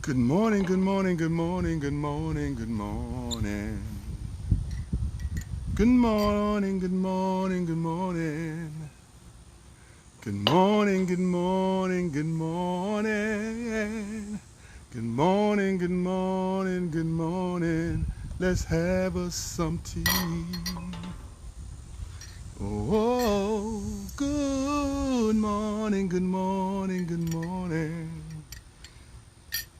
Good morning, good morning, good morning, good morning, good morning. Good morning, good morning, good morning. Good morning, good morning, good morning. Good morning, good morning, good morning. Let's have us some tea. Oh, good morning, good morning, good morning.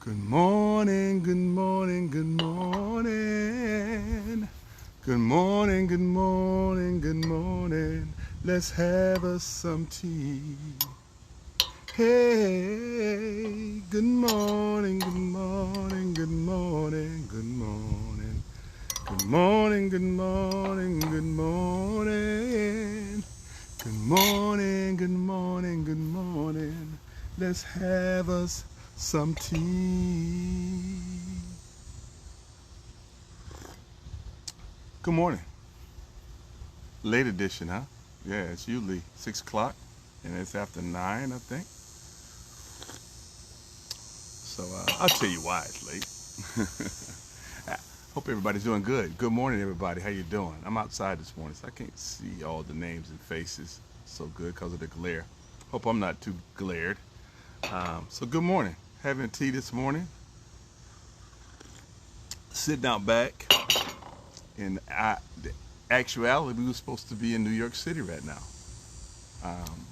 Good morning, good morning, good morning. Good morning, good morning, good morning. Let's have us some tea. Hey, good morning, good morning, good morning, good morning. Good morning, good morning, good morning. Good morning, good morning, good morning. Let's have us some tea. Good morning. Late edition, huh? Yeah, it's usually 6 o'clock, and it's after 9, I think. So I'll tell you why it's late. I hope everybody's doing good. Good morning, everybody. How you doing? I'm outside this morning, so I can't see all the names and faces so good because of the glare. Hope I'm not too glared. So good morning. Having tea this morning. Sitting out back. The actuality, we were supposed to be in New York City right now. Um,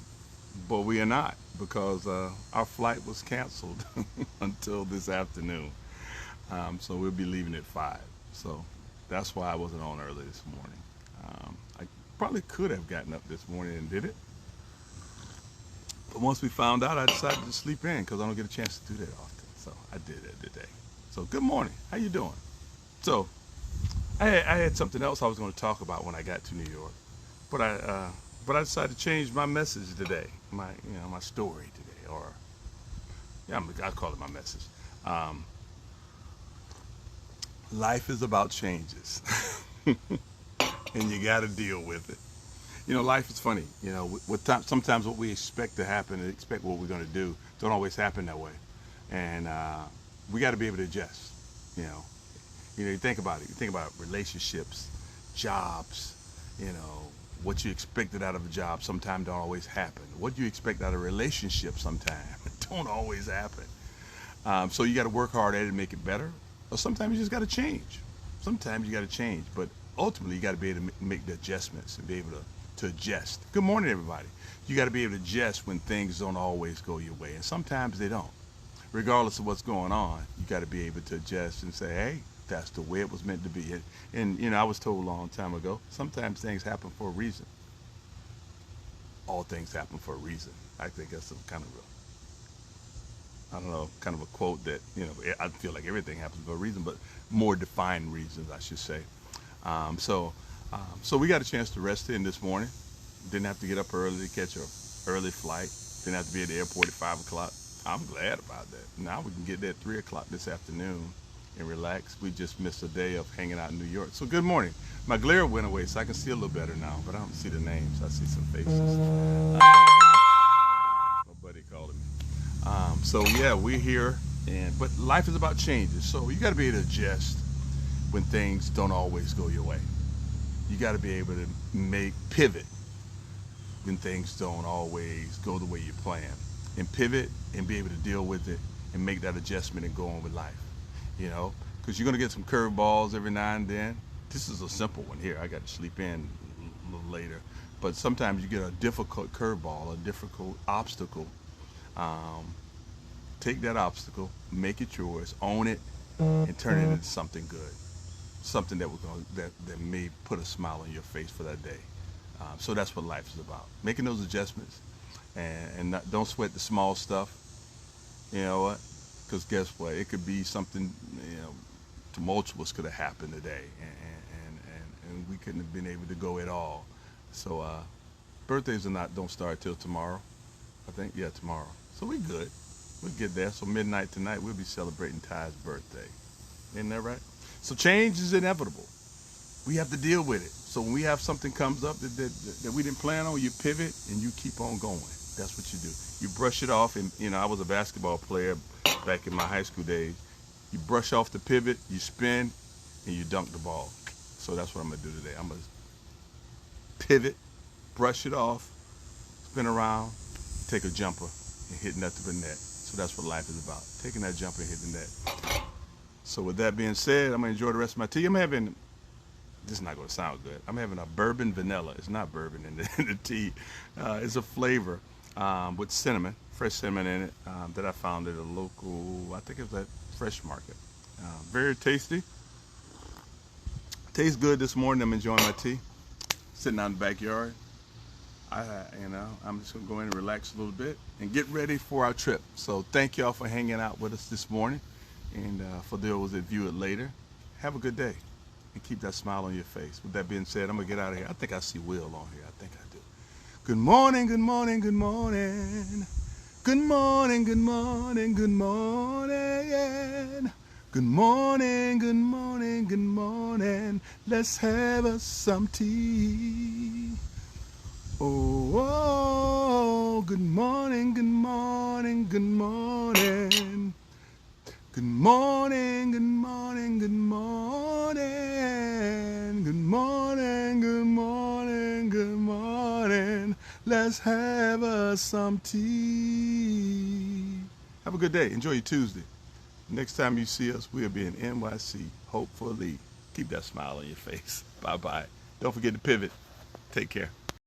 but we are not because our flight was canceled until this afternoon. So we'll be leaving at 5. So that's why I wasn't on early this morning. I probably could have gotten up this morning and did it. But once we found out, I decided to sleep in because I don't get a chance to do that often. So I did it today. So good morning. How you doing? So I had something else I was going to talk about when I got to New York, but I decided to change my message today, my story today, or yeah, I call it my message. Um, Life is about changes, and you got to deal with it. Life is funny. With time, sometimes what we expect to happen and expect what we're going to do don't always happen that way, and we got to be able to adjust. You know, you think about it. You think about relationships, jobs. You know, what you expected out of a job sometimes don't always happen. What you expect out of a relationship sometimes don't always happen. So you got to work hard at it and make it better. Or sometimes you just got to change. Sometimes you got to change, but ultimately you got to be able to make the adjustments and be able to adjust. Good morning, everybody. You got to be able to adjust when things don't always go your way, and sometimes they don't. Regardless of what's going on, you got to be able to adjust and say, "Hey, that's the way it was meant to be." And I was told a long time ago, sometimes things happen for a reason. All things happen for a reason. I think that's some kind of I don't know, kind of a quote that, I feel like everything happens for a reason, but more defined reasons, I should say. Um, so, so we got a chance to rest in this morning. Didn't have to get up early to catch a early flight. Didn't have to be at the airport at 5 o'clock. I'm glad about that. Now we can get there at 3 o'clock this afternoon and relax. We just missed a day of hanging out in New York. So good morning. My glare went away, so I can see a little better now, but I don't see the names. I see some faces. My buddy calling me. So yeah, we're here, and but life is about changes. So you got to be able to adjust when things don't always go your way. You got to be able to make pivot when things don't always go the way you plan, and pivot and be able to deal with it and make that adjustment and go on with life. You know, because you're gonna get some curveballs every now and then. This is a simple one here. I got to sleep in a little later, but sometimes you get a difficult curveball, a difficult obstacle. Um, Take that obstacle, make it yours, own it, and turn it into something good, something that may put a smile on your face for that day. So that's what life is about: making those adjustments, and don't sweat the small stuff. You know what? Because guess what? It could be something tumultuous could have happened today, and we couldn't have been able to go at all. So birthdays are not don't start till tomorrow. I think tomorrow. So we good. We'll get there. So midnight tonight, we'll be celebrating Ty's birthday. Isn't that right? So change is inevitable. We have to deal with it. So when we have something comes up that we didn't plan on, you pivot and you keep on going. That's what you do. You brush it off. And I was a basketball player back in my high school days. You brush off the pivot, you spin, and you dunk the ball. So that's what I'm gonna do today. I'm gonna pivot, brush it off, spin around, take a jumper, and hit nothing but net. So that's what life is about, taking that jumper and hitting the net. So with that being said, I'm gonna enjoy the rest of my tea. I'm having, this is not gonna sound good, I'm having a bourbon vanilla. It's not bourbon in the tea. It's a flavor with cinnamon, fresh cinnamon in it, that I found at a local, I think it was at Fresh Market. Very tasty. Tastes good this morning. I'm enjoying my tea. Sitting out in the backyard. I'm just gonna go in and relax a little bit and get ready for our trip. So thank y'all for hanging out with us this morning, and for those that view it later, have a good day and keep that smile on your face. With that being said, I'm gonna get out of here. I think I see Will on here. I think I do. Good morning, good morning, good morning. Good morning, good morning, good morning. Good morning, good morning, good morning. Let's have us some tea. Oh, good morning, good morning, good morning. Good morning, good morning, good morning. Good morning, good morning, good morning. Let's have us some tea. Have a good day. Enjoy your Tuesday. Next time you see us, we'll be in NYC, hopefully. Keep that smile on your face. Bye-bye. Don't forget to pivot. Take care.